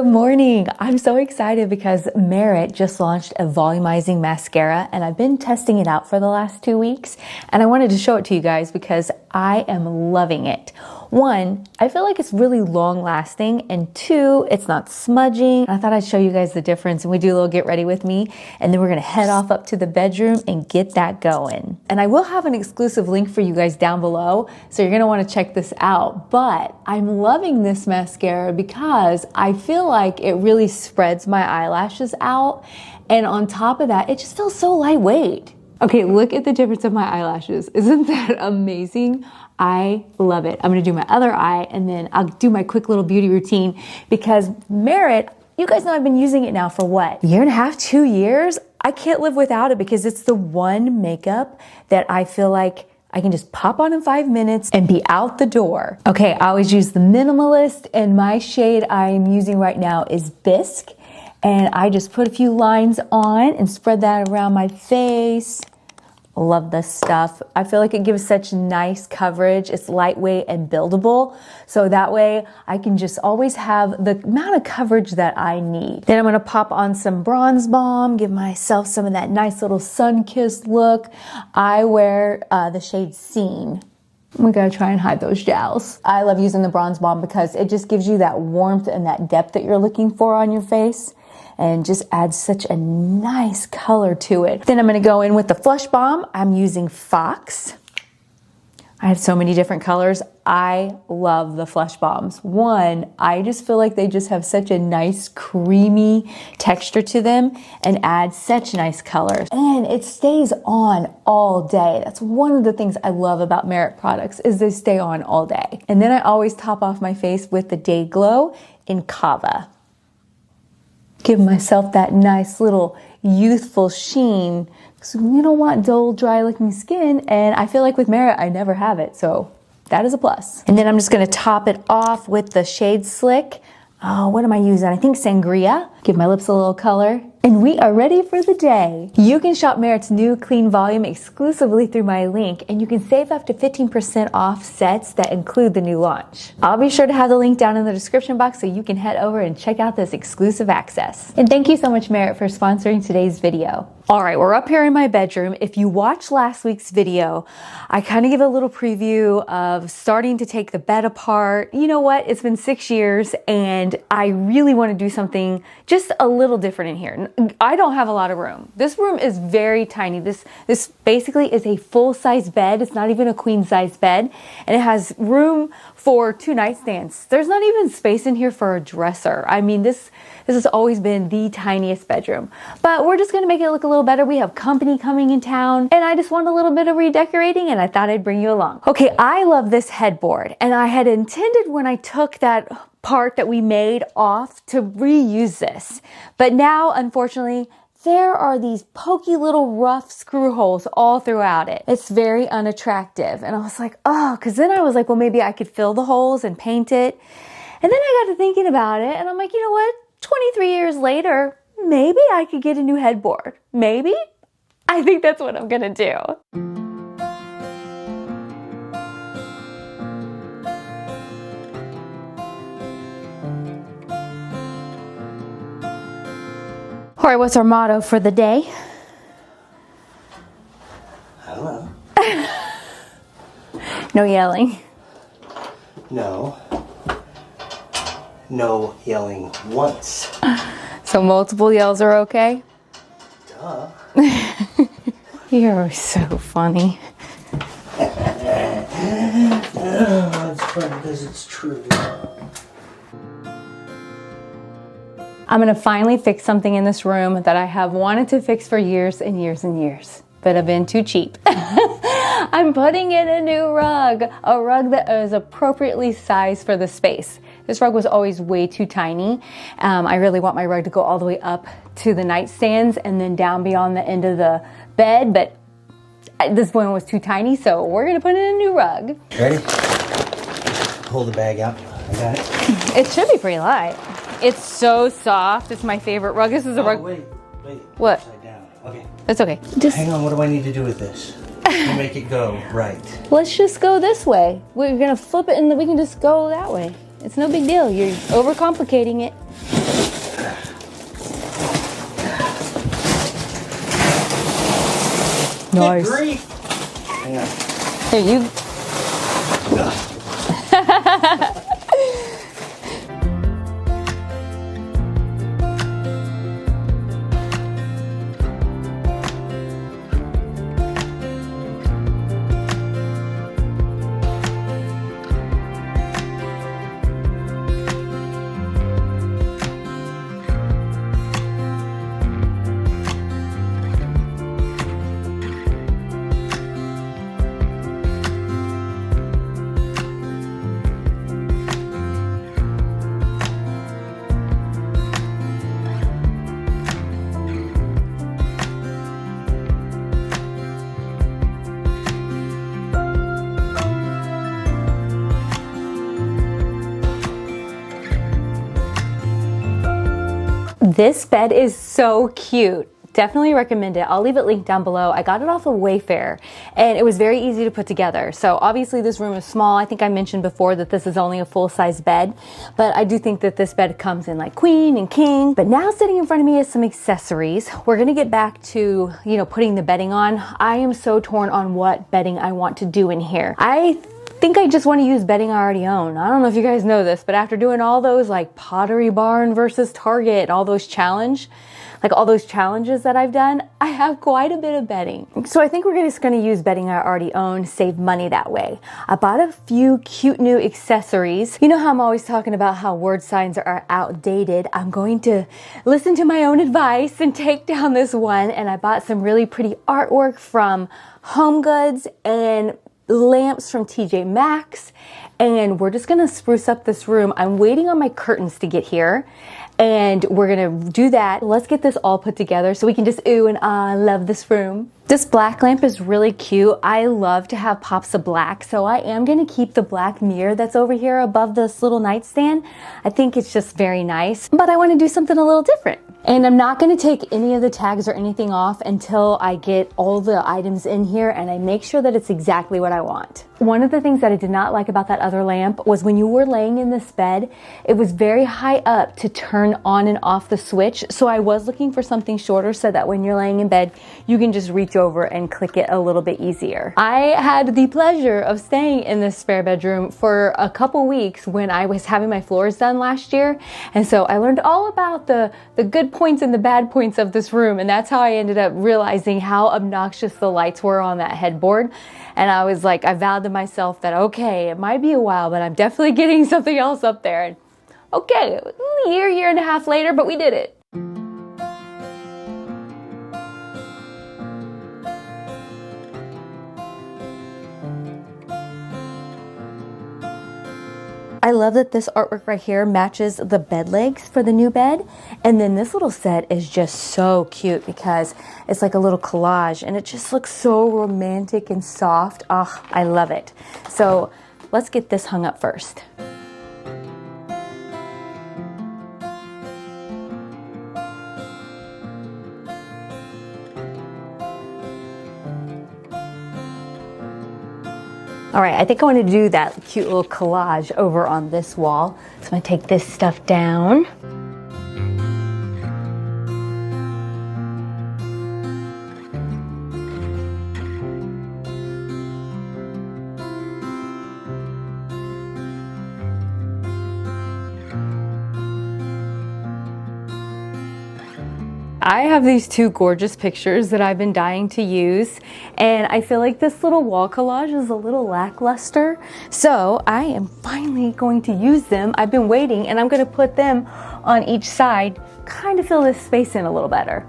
morning. I'm so excited because Merit just launched a volumizing mascara and I've been testing it out for the last 2 weeks and I wanted to show it to you guys because I am loving it. One, I feel like it's really long lasting, and two, it's not smudging. I thought I'd show you guys the difference and we do a little get ready with me and then we're gonna head off up to the bedroom and get that going. And I will have an exclusive link for you guys down below, so you're gonna wanna check this out. But I'm loving this mascara because I feel like it really spreads my eyelashes out, and on top of that, it just feels so lightweight. Okay, look at the difference of my eyelashes. Isn't that amazing? I love it. I'm gonna do my other eye and then I'll do my quick little beauty routine because Merit, you guys know I've been using it now for what? 1.5 years, 2 years? I can't live without it because it's the one makeup that I feel like I can just pop on in 5 minutes and be out the door. Okay, I always use the Minimalist and my shade I'm using right now is Bisque. And I just put a few lines on and spread that around my face. Love this stuff. I feel like it gives such nice coverage. It's lightweight and buildable. So that way I can just always have the amount of coverage that I need. Then I'm gonna pop on some bronze balm, give myself some of that nice little sun-kissed look. I wear the shade Scene. We gotta try and hide those jowls. I love using the bronze balm because it just gives you that warmth and that depth that you're looking for on your face, and just adds such a nice color to it. Then I'm gonna go in with the Flush Balm. I'm using Fox. I have so many different colors. I love the Flush Balms. One, I just feel like they just have such a nice creamy texture to them and add such nice colors. And it stays on all day. That's one of the things I love about Merit products is they stay on all day. And then I always top off my face with the Day Glow in Kava. Give myself that nice little youthful sheen because you don't want dull, dry looking skin, and I feel like with Merit I never have it, so that is a plus. And then I'm just gonna top it off with the shade Slick. Oh, what am I using? I think Sangria. Give my lips a little color. And we are ready for the day. You can shop Merit's new clean volume exclusively through my link, and you can save up to 15% off sets that include the new launch. I'll be sure to have the link down in the description box so you can head over and check out this exclusive access. And thank you so much, Merit, for sponsoring today's video. All right, we're up here in my bedroom. If you watched last week's video, I kind of give a little preview of starting to take the bed apart. You know what? It's been 6 years and I really want to do something just a little different in here. I don't have a lot of room. This room is very tiny. This basically is a full-size bed. It's not even a queen-size bed, and it has room for 2 nightstands. There's not even space in here for a dresser. I mean, this has always been the tiniest bedroom, but we're just gonna make it look a little better. We have company coming in town, and I just want a little bit of redecorating, and I thought I'd bring you along. Okay, I love this headboard, and I had intended when I took that part that we made off to reuse this. But now, unfortunately, there are these pokey little rough screw holes all throughout it. It's very unattractive. And I was like, oh, because then I was like, well, maybe I could fill the holes and paint it. And then I got to thinking about it, and I'm like, you know what? 23 years later, maybe I could get a new headboard. Maybe? I think that's what I'm gonna do. All right, what's our motto for the day? I don't know. No yelling. No. No yelling once. So multiple yells are okay? Duh. You're so funny. It's funny because it's true. I'm gonna finally fix something in this room that I have wanted to fix for years and years and years, but I've been too cheap. I'm putting in a new rug, a rug that is appropriately sized for the space. This rug was always way too tiny. I really want my rug to go all the way up to the nightstands and then down beyond the end of the bed, but this one was too tiny, so we're gonna put in a new rug. Ready? Hold the bag out. I got it. It should be pretty light. It's so soft. It's my favorite rug. This is a rug. Wait. What? Upside down. Okay. It's okay. Just hang on. What do I need to do with this to make it go right? Let's just go this way. We're gonna flip it and then we can just go that way. It's no big deal. You're overcomplicating it. Nice. Good grief. Hang on. Here, you. This bed is so cute. Definitely recommend it. I'll leave it linked down below. I got it off of Wayfair and it was very easy to put together. So obviously this room is small. I think I mentioned before that this is only a full-size bed, but I do think that this bed comes in like queen and king. But now sitting in front of me is some accessories. We're gonna get back to, putting the bedding on. I am so torn on what bedding I want to do in here. I think I just want to use bedding I already own. I don't know if you guys know this, but after doing all those like Pottery Barn versus Target and all those challenges that I've done, I have quite a bit of bedding. So I think we're just going to use bedding I already own, save money that way. I bought a few cute new accessories. You know how I'm always talking about how word signs are outdated. I'm going to listen to my own advice and take down this one. And I bought some really pretty artwork from Home Goods and lamps from TJ Maxx, and we're just gonna spruce up this room. I'm waiting on my curtains to get here, and we're gonna do that. Let's get this all put together so we can just ooh and ah, love this room. This black lamp is really cute. I love to have pops of black, so I am gonna keep the black mirror that's over here above this little nightstand. I think it's just very nice, but I wanna do something a little different. And I'm not gonna take any of the tags or anything off until I get all the items in here and I make sure that it's exactly what I want. One of the things that I did not like about that other lamp was when you were laying in this bed, it was very high up to turn on and off the switch. So I was looking for something shorter so that when you're laying in bed, you can just reach over and click it a little bit easier. I had the pleasure of staying in this spare bedroom for a couple weeks when I was having my floors done last year. And so I learned all about the good points and the bad points of this room. And that's how I ended up realizing how obnoxious the lights were on that headboard. And I was like, I vowed to myself that, okay, it might be a while, but I'm definitely getting something else up there. And okay, a year and a half later, but we did it. I love that this artwork right here matches the bed legs for the new bed. And then this little set is just so cute because it's like a little collage and it just looks so romantic and soft. Oh, I love it. So let's get this hung up first. All right, I think I want to do that cute little collage over on this wall. So I'm going to take this stuff down. I have these two gorgeous pictures that I've been dying to use, and I feel like this little wall collage is a little lackluster, so I am finally going to use them. I've been waiting, and I'm going to put them on each side, kind of fill this space in a little better.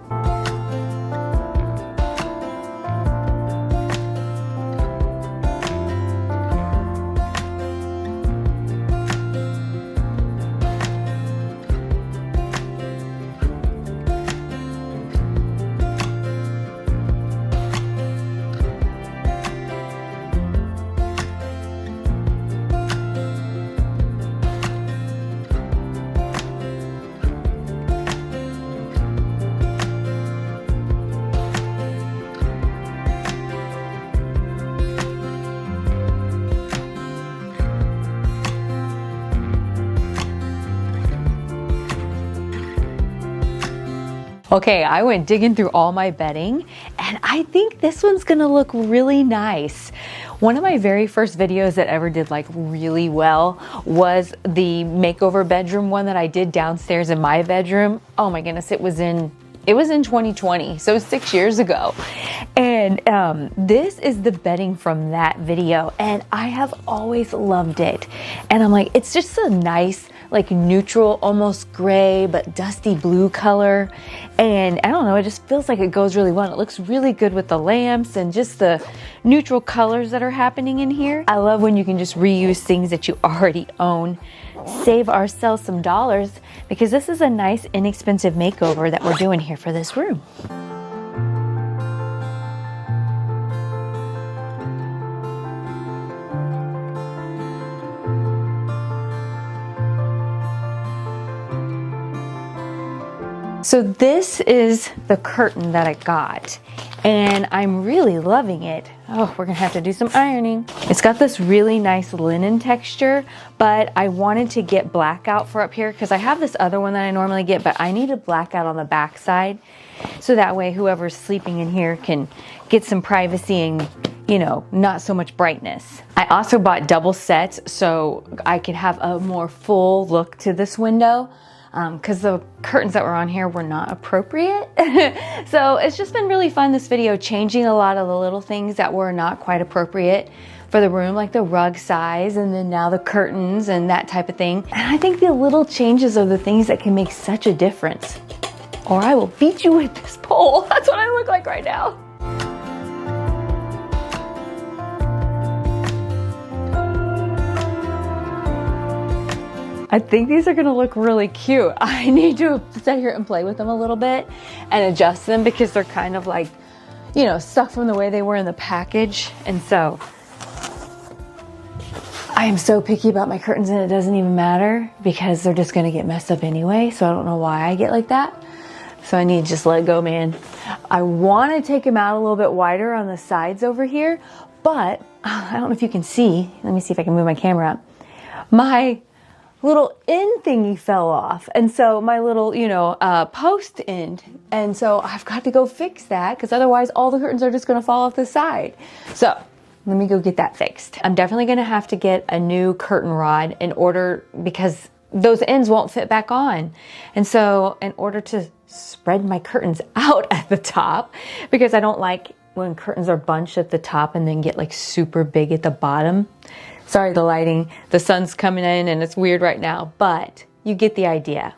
Okay, I went digging through all my bedding And I think this one's gonna look really nice. One of my very first videos that ever did like really well was the makeover bedroom one that I did downstairs in my bedroom. Oh my goodness, it was in 2020, so 6 years ago. And this is the bedding from that video, and I have always loved it. And I'm like, it's just a nice, like neutral, almost gray, but dusty blue color. And I don't know, it just feels like it goes really well. It looks really good with the lamps and just the neutral colors that are happening in here. I love when you can just reuse things that you already own. Save ourselves some dollars, because this is a nice inexpensive makeover that we're doing here for this room. So this is the curtain that I got, and I'm really loving it. Oh, we're gonna have to do some ironing. It's got this really nice linen texture, but I wanted to get blackout for up here because I have this other one that I normally get, but I need a blackout on the back side, so that way whoever's sleeping in here can get some privacy and, you know, not so much brightness. I also bought double sets so I could have a more full look to this window, because the curtains that were on here were not appropriate. So it's just been really fun, this video, changing a lot of the little things that were not quite appropriate for the room, like the rug size, and then now the curtains and that type of thing. And I think the little changes are the things that can make such a difference. Or I will beat you with this pole. That's what I look like right now. I think these are gonna look really cute. I need to sit here and play with them a little bit and adjust them, because they're kind of like, you know, stuck from the way they were in the package. And so I am so picky about my curtains, and it doesn't even matter because they're just gonna get messed up anyway. So I don't know why I get like that. So I need to just let go, man. I wanna take them out a little bit wider on the sides over here, but I don't know if you can see. Let me see if I can move my camera up. My little end thingy fell off, and so my little, you know, post end, and so I've got to go fix that, because otherwise all the curtains are just going to fall off the side. So let me go get that fixed. I'm definitely going to have to get a new curtain rod in order, because those ends won't fit back on. And so in order to spread my curtains out at the top, because I don't like when curtains are bunched at the top and then get like super big at the bottom. Sorry, the lighting, the sun's coming in and it's weird right now, but you get the idea.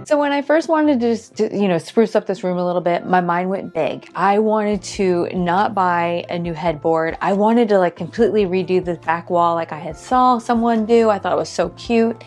So when I first wanted to just, you know, spruce up this room a little bit, my mind went big. I wanted to not buy a new headboard. I wanted to like completely redo the back wall like I had saw someone do. I thought it was so cute.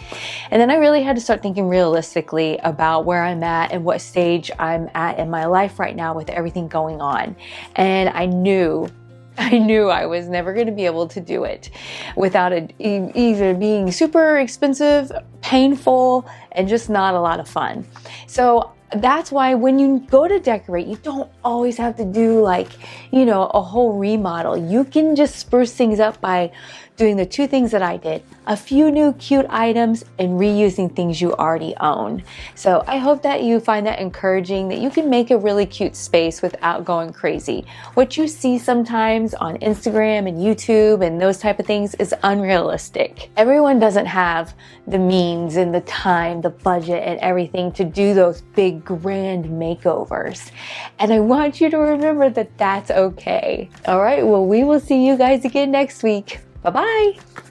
And then I really had to start thinking realistically about where I'm at and what stage I'm at in my life right now with everything going on. And I knew I was never going to be able to do it without it either being super expensive, painful, and just not a lot of fun. So that's why when you go to decorate, you don't always have to do like, you know, a whole remodel. You can just spruce things up by doing the two things that I did: a few new cute items and reusing things you already own. So I hope that you find that encouraging, that you can make a really cute space without going crazy. What you see sometimes on Instagram and YouTube and those type of things is unrealistic. Everyone doesn't have the means and the time, the budget and everything to do those big grand makeovers. And I want you to remember that that's okay. All right, well, we will see you guys again next week. Bye-bye.